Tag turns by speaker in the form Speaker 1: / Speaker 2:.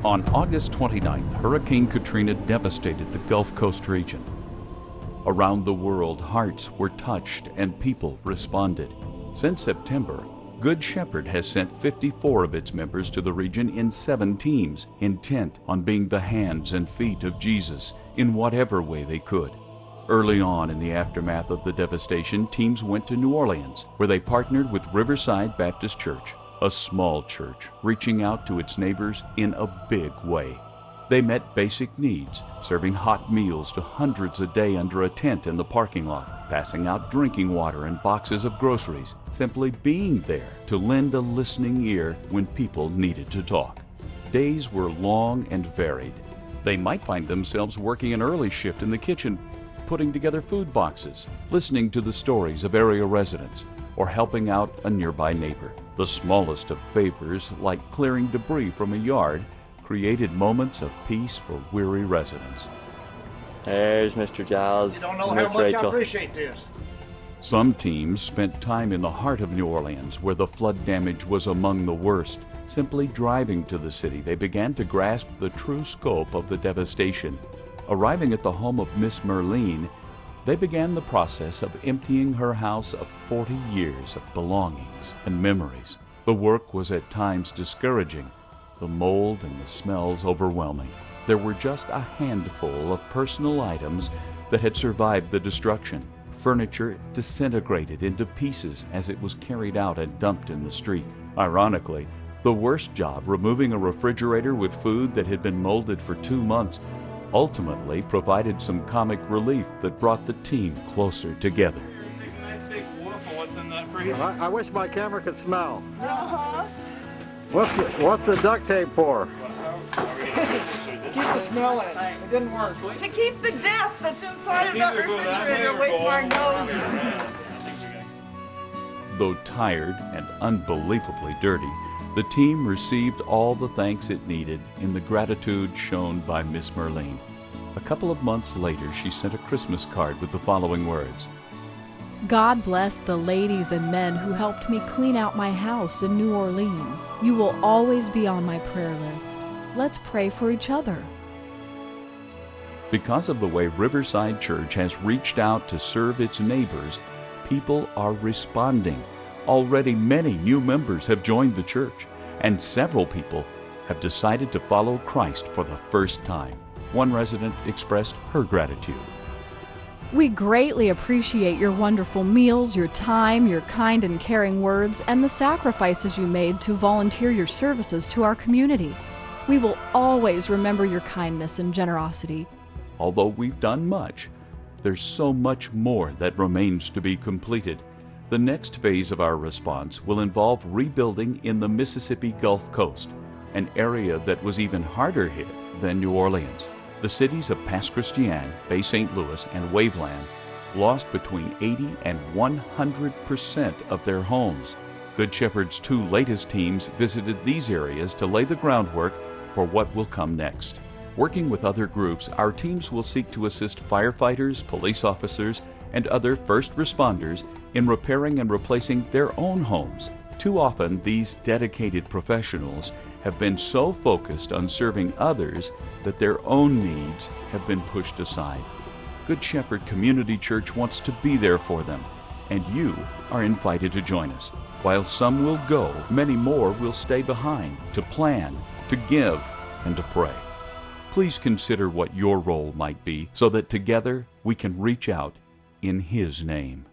Speaker 1: On August 29th, Hurricane Katrina devastated the Gulf Coast region. Around the world, hearts were touched and people responded. Since September, Good Shepherd has sent 54 of its members to the region in 7 teams, intent on being the hands and feet of Jesus in whatever way they could. Early on in the aftermath of the devastation, teams went to New Orleans, where they partnered with Riverside Baptist Church, a small church reaching out to its neighbors in a big way. They met basic needs, serving hot meals to hundreds a day under a tent in the parking lot, passing out drinking water and boxes of groceries, simply being there to lend a listening ear when people needed to talk. Days were long and varied. They might find themselves working an early shift in the kitchen, putting together food boxes, listening to the stories of area residents, or helping out a nearby neighbor. The smallest of favors, like clearing debris from a yard, created moments of peace for weary residents.
Speaker 2: There's Mr. Giles.
Speaker 3: You don't know
Speaker 2: and
Speaker 3: how
Speaker 2: Miss
Speaker 3: much
Speaker 2: Rachel.
Speaker 3: I appreciate this.
Speaker 1: Some teams spent time in the heart of New Orleans, where the flood damage was among the worst. Simply driving to the city, they began to grasp the true scope of the devastation. Arriving at the home of Miss Merline, they began the process of emptying her house of 40 years of belongings and memories. The work was at times discouraging, the mold and the smells overwhelming. There were just a handful of personal items that had survived the destruction. Furniture disintegrated into pieces as it was carried out and dumped in the street. Ironically, the worst job, removing a refrigerator with food that had been molded for 2 months, ultimately provided some comic relief that brought the team closer together.
Speaker 4: Take a nice big whoop of what's in that freezer.
Speaker 5: I wish my camera could smell.
Speaker 6: Uh-huh.
Speaker 5: What's the duct tape for?
Speaker 3: Keep the smell in. It didn't work.
Speaker 6: To keep the death that's inside of that refrigerator away from our noses.
Speaker 1: Though tired and unbelievably dirty, the team received all the thanks it needed in the gratitude shown by Miss Merline. A couple of months later, she sent a Christmas card with the following words:
Speaker 7: God bless the ladies and men who helped me clean out my house in New Orleans. You will always be on my prayer list. Let's pray for each other.
Speaker 1: Because of the way Riverside Church has reached out to serve its neighbors, people are responding. Already many new members have joined the church, and several people have decided to follow Christ for the first time. One resident expressed her gratitude.
Speaker 7: We greatly appreciate your wonderful meals, your time, your kind and caring words, and the sacrifices you made to volunteer your services to our community. We will always remember your kindness and generosity.
Speaker 1: Although we've done much, there's so much more that remains to be completed. The next phase of our response will involve rebuilding in the Mississippi Gulf Coast, an area that was even harder hit than New Orleans. The cities of Pass Christian, Bay St. Louis, and Waveland lost between 80 and 100% of their homes. Good Shepherd's 2 latest teams visited these areas to lay the groundwork for what will come next. Working with other groups, our teams will seek to assist firefighters, police officers, and other first responders in repairing and replacing their own homes. Too often, these dedicated professionals have been so focused on serving others that their own needs have been pushed aside. Good Shepherd Community Church wants to be there for them, and you are invited to join us. While some will go, many more will stay behind to plan, to give, and to pray. Please consider what your role might be so that together we can reach out in His name.